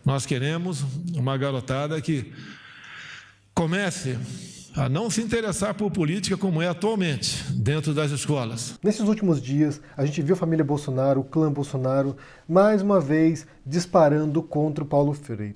Nós queremos uma garotada que comece a não se interessar por política como é atualmente dentro das escolas. Nesses últimos dias, a gente viu a família Bolsonaro, o clã Bolsonaro, mais uma vez disparando contra o Paulo Freire.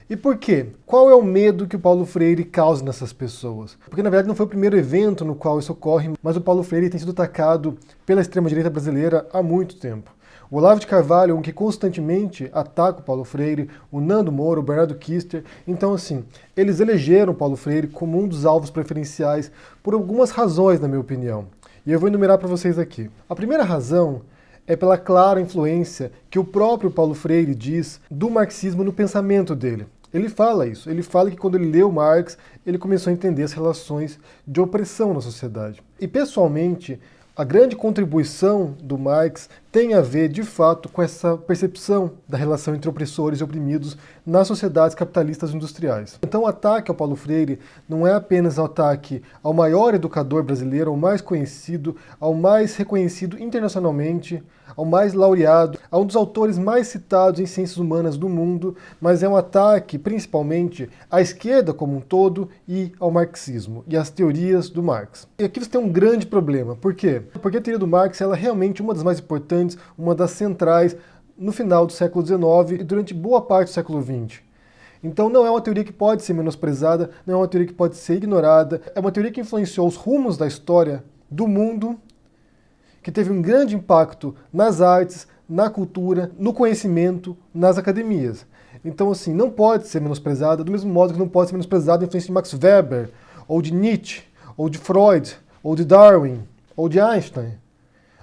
E por quê? Qual é o medo que o Paulo Freire causa nessas pessoas? Porque, na verdade, não foi o primeiro evento no qual isso ocorre, mas o Paulo Freire tem sido atacado pela extrema-direita brasileira há muito tempo. O Olavo de Carvalho é um que constantemente ataca o Paulo Freire, o Nando Moura, o Bernardo Kister. Então, assim, eles elegeram o Paulo Freire como um dos alvos preferenciais por algumas razões, na minha opinião. E eu vou enumerar para vocês aqui. A primeira razão é pela clara influência que o próprio Paulo Freire diz do marxismo no pensamento dele. Ele fala isso, ele fala que quando ele leu Marx, ele começou a entender as relações de opressão na sociedade. E, pessoalmente, a grande contribuição do Marx tem a ver, de fato, com essa percepção da relação entre opressores e oprimidos nas sociedades capitalistas industriais. Então, o ataque ao Paulo Freire não é apenas um ataque ao maior educador brasileiro, ao mais conhecido, ao mais reconhecido internacionalmente, ao mais laureado, a um dos autores mais citados em ciências humanas do mundo, mas é um ataque, principalmente, à esquerda como um todo e ao marxismo e às teorias do Marx. E aqui você tem um grande problema. Por quê? Porque a teoria do Marx ela é realmente uma das mais importantes, uma das centrais no final do século XIX e durante boa parte do século XX. Então não é uma teoria que pode ser menosprezada, não é uma teoria que pode ser ignorada, é uma teoria que influenciou os rumos da história do mundo, que teve um grande impacto nas artes, na cultura, no conhecimento, nas academias. Então, assim, não pode ser menosprezada, do mesmo modo que não pode ser menosprezada a influência de Max Weber, ou de Nietzsche, ou de Freud, ou de Darwin, ou de Einstein.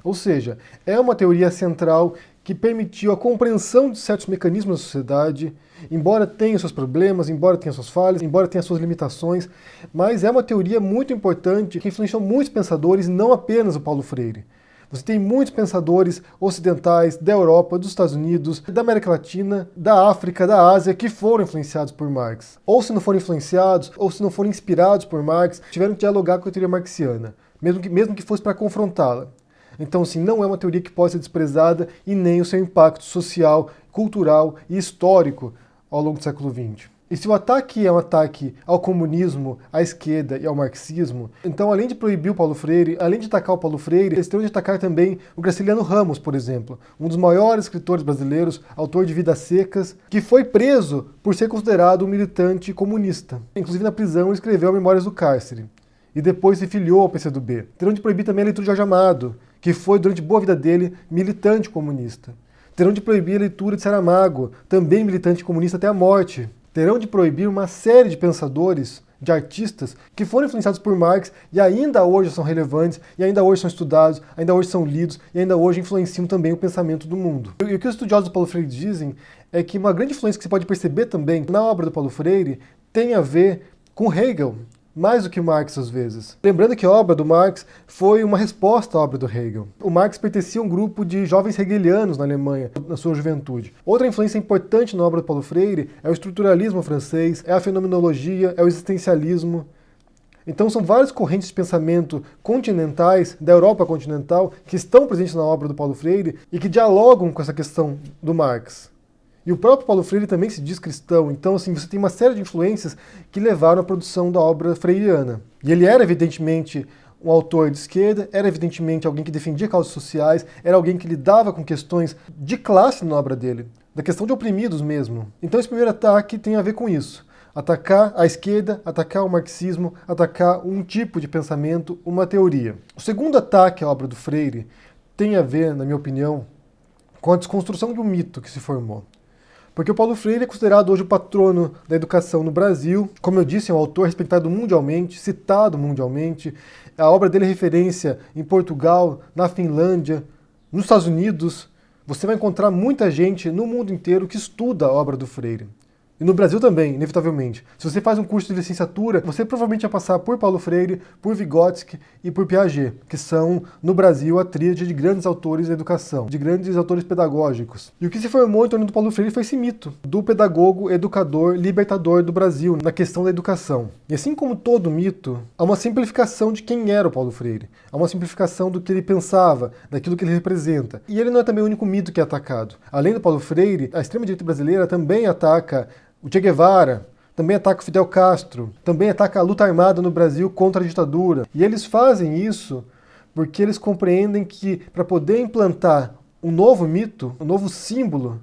Ou seja, é uma teoria central que permitiu a compreensão de certos mecanismos da sociedade, embora tenha seus problemas, embora tenha suas falhas, embora tenha suas limitações, mas é uma teoria muito importante que influenciou muitos pensadores, não apenas o Paulo Freire. Você tem muitos pensadores ocidentais da Europa, dos Estados Unidos, da América Latina, da África, da Ásia, que foram influenciados por Marx. Ou se não foram influenciados, ou se não foram inspirados por Marx, tiveram que dialogar com a teoria marxiana, mesmo que fosse para confrontá-la. Então, assim, não é uma teoria que pode ser desprezada e nem o seu impacto social, cultural e histórico ao longo do século XX. E se o ataque é um ataque ao comunismo, à esquerda e ao marxismo, então além de proibir o Paulo Freire, além de atacar o Paulo Freire, eles terão de atacar também o Graciliano Ramos, por exemplo, um dos maiores escritores brasileiros, autor de Vidas Secas, que foi preso por ser considerado um militante comunista. Inclusive na prisão ele escreveu Memórias do Cárcere e depois se filiou ao PCdoB. Terão de proibir também a leitura de Jorge Amado, que foi, durante boa vida dele, militante comunista. Terão de proibir a leitura de Saramago, também militante comunista até a morte. Terão de proibir uma série de pensadores, de artistas, que foram influenciados por Marx e ainda hoje são relevantes, e ainda hoje são estudados, ainda hoje são lidos, e ainda hoje influenciam também o pensamento do mundo. E o que os estudiosos do Paulo Freire dizem é que uma grande influência que se pode perceber também na obra do Paulo Freire tem a ver com Hegel, mais do que Marx às vezes. Lembrando que a obra do Marx foi uma resposta à obra do Hegel. O Marx pertencia a um grupo de jovens hegelianos na Alemanha, na sua juventude. Outra influência importante na obra do Paulo Freire é o estruturalismo francês, é a fenomenologia, é o existencialismo. Então são várias correntes de pensamento continentais, da Europa continental, que estão presentes na obra do Paulo Freire e que dialogam com essa questão do Marx. E o próprio Paulo Freire também se diz cristão, então assim, você tem uma série de influências que levaram à produção da obra freiriana. E ele era, evidentemente, um autor de esquerda, era, evidentemente, alguém que defendia causas sociais, era alguém que lidava com questões de classe na obra dele, da questão de oprimidos mesmo. Então esse primeiro ataque tem a ver com isso. Atacar a esquerda, atacar o marxismo, atacar um tipo de pensamento, uma teoria. O segundo ataque à obra do Freire tem a ver, na minha opinião, com a desconstrução de um mito que se formou. Porque o Paulo Freire é considerado hoje o patrono da educação no Brasil. Como eu disse, é um autor respeitado mundialmente, citado mundialmente. A obra dele é referência em Portugal, na Finlândia, nos Estados Unidos. Você vai encontrar muita gente no mundo inteiro que estuda a obra do Freire. E no Brasil também, inevitavelmente. Se você faz um curso de licenciatura, você provavelmente vai passar por Paulo Freire, por Vygotsky e por Piaget, que são, no Brasil, a tríade de grandes autores da educação, de grandes autores pedagógicos. E o que se formou em torno do Paulo Freire foi esse mito do pedagogo, educador, libertador do Brasil na questão da educação. E assim como todo mito, há uma simplificação de quem era o Paulo Freire. Há uma simplificação do que ele pensava, daquilo que ele representa. E ele não é também o único mito que é atacado. Além do Paulo Freire, a extrema-direita brasileira também ataca o Che Guevara, também ataca o Fidel Castro, também ataca a luta armada no Brasil contra a ditadura. E eles fazem isso porque eles compreendem que, para poder implantar um novo mito, um novo símbolo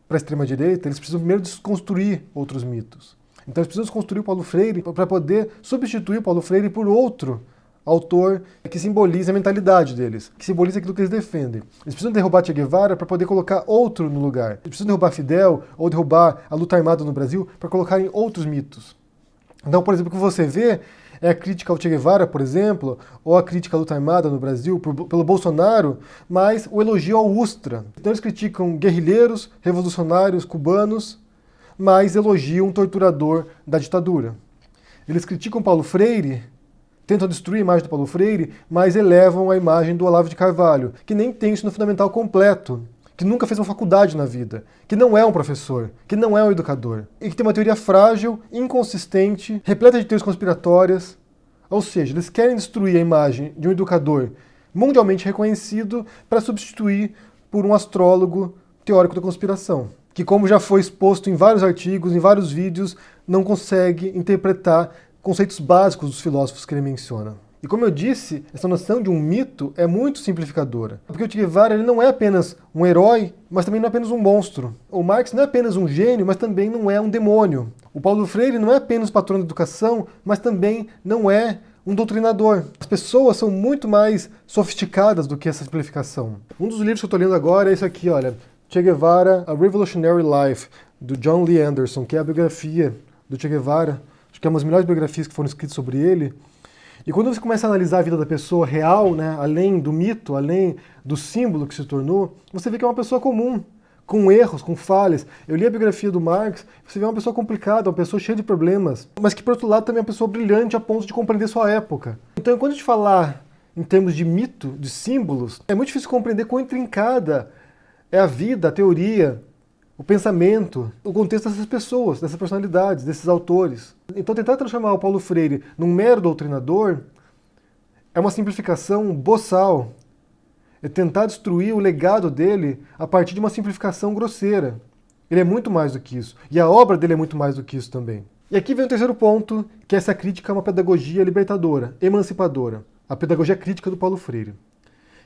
para a extrema-direita, eles precisam primeiro desconstruir outros mitos. Então eles precisam desconstruir o Paulo Freire para poder substituir o Paulo Freire por outro autor que simboliza a mentalidade deles, que simboliza aquilo que eles defendem. Eles precisam derrubar Che Guevara para poder colocar outro no lugar. Eles precisam derrubar Fidel ou derrubar a luta armada no Brasil para colocarem outros mitos. Então, por exemplo, o que você vê é a crítica ao Che Guevara, por exemplo, ou a crítica à luta armada no Brasil pelo Bolsonaro, mas o elogio ao Ustra. Então eles criticam guerrilheiros, revolucionários cubanos, mas elogiam um torturador da ditadura. Eles criticam Paulo Freire, tentam destruir a imagem do Paulo Freire, mas elevam a imagem do Olavo de Carvalho, que nem tem ensino fundamental completo, que nunca fez uma faculdade na vida, que não é um professor, que não é um educador, e que tem uma teoria frágil, inconsistente, repleta de teorias conspiratórias. Ou seja, eles querem destruir a imagem de um educador mundialmente reconhecido para substituir por um astrólogo teórico da conspiração, que, como já foi exposto em vários artigos, em vários vídeos, não consegue interpretar conceitos básicos dos filósofos que ele menciona. E como eu disse, essa noção de um mito é muito simplificadora. Porque o Che Guevara ele não é apenas um herói, mas também não é apenas um monstro. O Marx não é apenas um gênio, mas também não é um demônio. O Paulo Freire não é apenas patrono da educação, mas também não é um doutrinador. As pessoas são muito mais sofisticadas do que essa simplificação. Um dos livros que eu estou lendo agora é esse aqui, olha, Che Guevara, A Revolutionary Life, do John Lee Anderson, que é a biografia do Che Guevara. Acho que é uma das melhores biografias que foram escritas sobre ele. E quando você começa a analisar a vida da pessoa real, né, além do mito, além do símbolo que se tornou, você vê que é uma pessoa comum, com erros, com falhas. Eu li a biografia do Marx, você vê uma pessoa complicada, uma pessoa cheia de problemas, mas que, por outro lado, também é uma pessoa brilhante a ponto de compreender sua época. Então, quando a gente falar em termos de mito, de símbolos, é muito difícil compreender quão intrincada é a vida, a teoria, o pensamento, o contexto dessas pessoas, dessas personalidades, desses autores. Então tentar transformar o Paulo Freire num mero doutrinador é uma simplificação boçal. É tentar destruir o legado dele a partir de uma simplificação grosseira. Ele é muito mais do que isso. E a obra dele é muito mais do que isso também. E aqui vem o terceiro ponto, que essa crítica a uma pedagogia libertadora, emancipadora. A pedagogia crítica do Paulo Freire,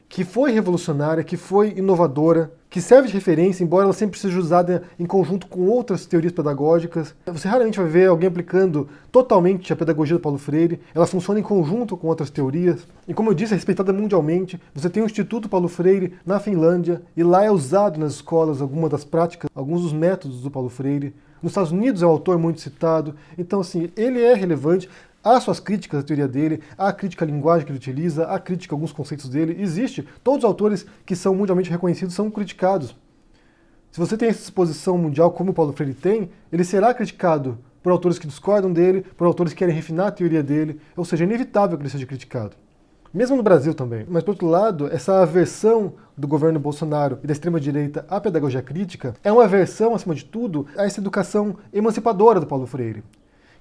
que foi revolucionária, que foi inovadora, que serve de referência, embora ela sempre seja usada em conjunto com outras teorias pedagógicas. Você raramente vai ver alguém aplicando totalmente a pedagogia do Paulo Freire. Ela funciona em conjunto com outras teorias. E como eu disse, é respeitada mundialmente. Você tem o Instituto Paulo Freire na Finlândia, e lá é usado nas escolas algumas das práticas, alguns dos métodos do Paulo Freire. Nos Estados Unidos é um autor muito citado. Então, assim, ele é relevante. Há suas críticas à teoria dele, há a crítica à linguagem que ele utiliza, há crítica a alguns conceitos dele. Existe. Todos os autores que são mundialmente reconhecidos são criticados. Se você tem essa exposição mundial como o Paulo Freire tem, ele será criticado por autores que discordam dele, por autores que querem refinar a teoria dele. Ou seja, é inevitável que ele seja criticado. Mesmo no Brasil também. Mas, por outro lado, essa aversão do governo Bolsonaro e da extrema-direita à pedagogia crítica é uma aversão, acima de tudo, a essa educação emancipadora do Paulo Freire,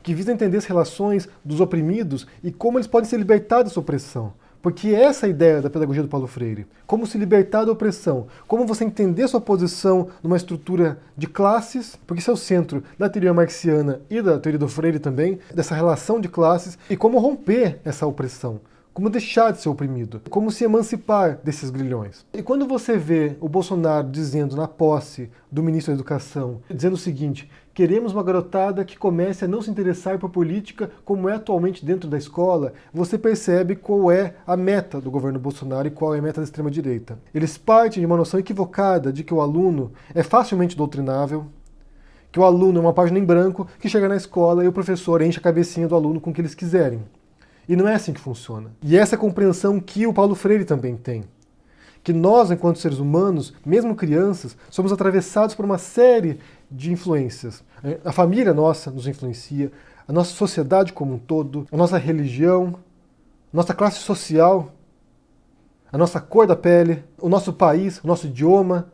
que visa entender as relações dos oprimidos e como eles podem se libertar dessa opressão. Porque essa é a ideia da pedagogia do Paulo Freire. Como se libertar da opressão. Como você entender sua posição numa estrutura de classes, porque isso é o centro da teoria marxiana e da teoria do Freire também, dessa relação de classes, e como romper essa opressão. Como deixar de ser oprimido. Como se emancipar desses grilhões. E quando você vê o Bolsonaro dizendo na posse do ministro da Educação, dizendo o seguinte: queremos uma garotada que comece a não se interessar por política como é atualmente dentro da escola, você percebe qual é a meta do governo Bolsonaro e qual é a meta da extrema-direita. Eles partem de uma noção equivocada de que o aluno é facilmente doutrinável, que o aluno é uma página em branco que chega na escola e o professor enche a cabecinha do aluno com o que eles quiserem. E não é assim que funciona. E essa é a compreensão que o Paulo Freire também tem. Que nós, enquanto seres humanos, mesmo crianças, somos atravessados por uma série de influências. A família nossa nos influencia, a nossa sociedade como um todo, a nossa religião, a nossa classe social, a nossa cor da pele, o nosso país, o nosso idioma.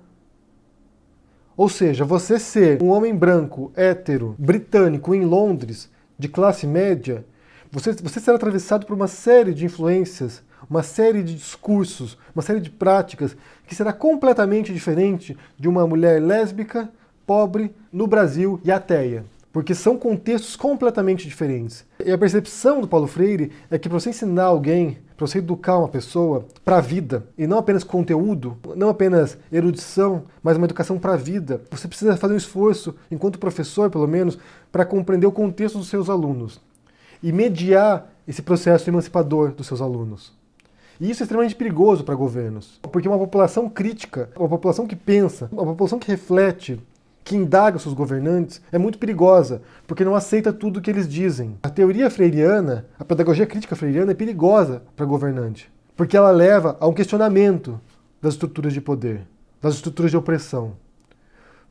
Ou seja, você ser um homem branco, hétero, britânico em Londres, de classe média, você será atravessado por uma série de influências, uma série de discursos, uma série de práticas que será completamente diferente de uma mulher lésbica, pobre, no Brasil e ateia. Porque são contextos completamente diferentes. E a percepção do Paulo Freire é que para você ensinar alguém, para você educar uma pessoa para a vida, e não apenas conteúdo, não apenas erudição, mas uma educação para a vida, você precisa fazer um esforço, enquanto professor pelo menos, para compreender o contexto dos seus alunos e mediar esse processo emancipador dos seus alunos. E isso é extremamente perigoso para governos, porque uma população crítica, uma população que pensa, uma população que reflete, que indaga os seus governantes, é muito perigosa, porque não aceita tudo o que eles dizem. A teoria freiriana, a pedagogia crítica freiriana é perigosa para governante, porque ela leva a um questionamento das estruturas de poder, das estruturas de opressão.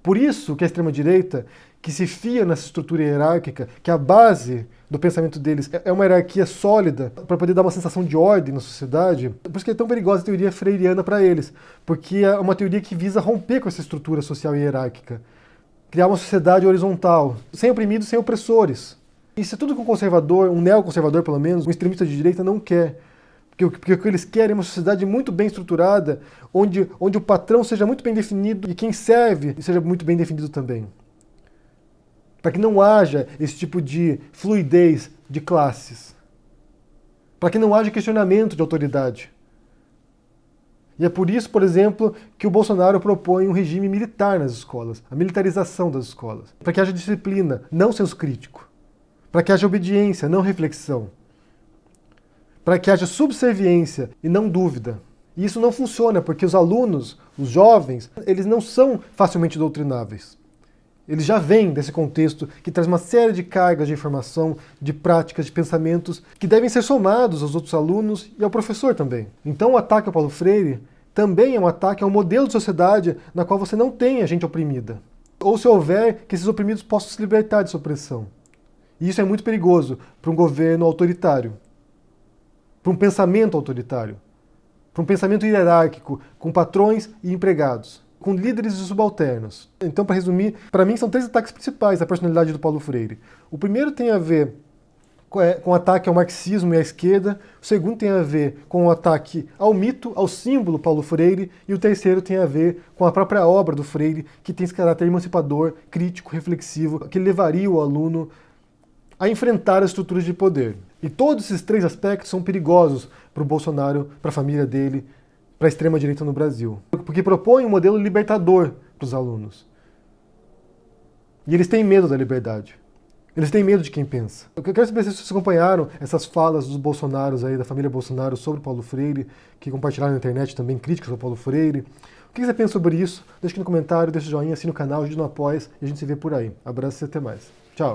Por isso que a extrema-direita, que se fia nessa estrutura hierárquica, que a base do pensamento deles é uma hierarquia sólida para poder dar uma sensação de ordem na sociedade, por isso que é tão perigosa a teoria freiriana para eles, porque é uma teoria que visa romper com essa estrutura social e hierárquica, criar uma sociedade horizontal, sem oprimidos, sem opressores. Isso é tudo que um conservador, um neoconservador pelo menos, um extremista de direita não quer. Porque o que eles querem é uma sociedade muito bem estruturada, onde o patrão seja muito bem definido e quem serve seja muito bem definido também. Para que não haja esse tipo de fluidez de classes. Para que não haja questionamento de autoridade. E é por isso, por exemplo, que o Bolsonaro propõe um regime militar nas escolas, a militarização das escolas. Para que haja disciplina, não senso crítico. Para que haja obediência, não reflexão. Para que haja subserviência e não dúvida. E isso não funciona porque os alunos, os jovens, eles não são facilmente doutrináveis. Eles já vêm desse contexto que traz uma série de cargas de informação, de práticas, de pensamentos que devem ser somados aos outros alunos e ao professor também. Então o ataque ao Paulo Freire também é um ataque ao modelo de sociedade na qual você não tem a gente oprimida. Ou se houver, que esses oprimidos possam se libertar dessa opressão. E isso é muito perigoso para um governo autoritário, para um pensamento autoritário, para um pensamento hierárquico, com patrões e empregados, com líderes e subalternos. Então, para resumir, para mim são 3 ataques principais à personalidade do Paulo Freire. O primeiro tem a ver com o ataque ao marxismo e à esquerda, o segundo tem a ver com o ataque ao mito, ao símbolo Paulo Freire, e o terceiro tem a ver com a própria obra do Freire, que tem esse caráter emancipador, crítico, reflexivo, que levaria o aluno a enfrentar as estruturas de poder. E todos esses 3 aspectos são perigosos para o Bolsonaro, para a família dele, para a extrema-direita no Brasil. Porque propõe um modelo libertador para os alunos. E eles têm medo da liberdade. Eles têm medo de quem pensa. Eu quero saber se vocês acompanharam essas falas dos Bolsonaros aí, da família Bolsonaro sobre Paulo Freire, que compartilharam na internet também críticas ao Paulo Freire. O que você pensa sobre isso? Deixa aqui no comentário, deixa o joinha, assina o canal, ajude no Apoia e a gente se vê por aí. Abraço e até mais. Tchau!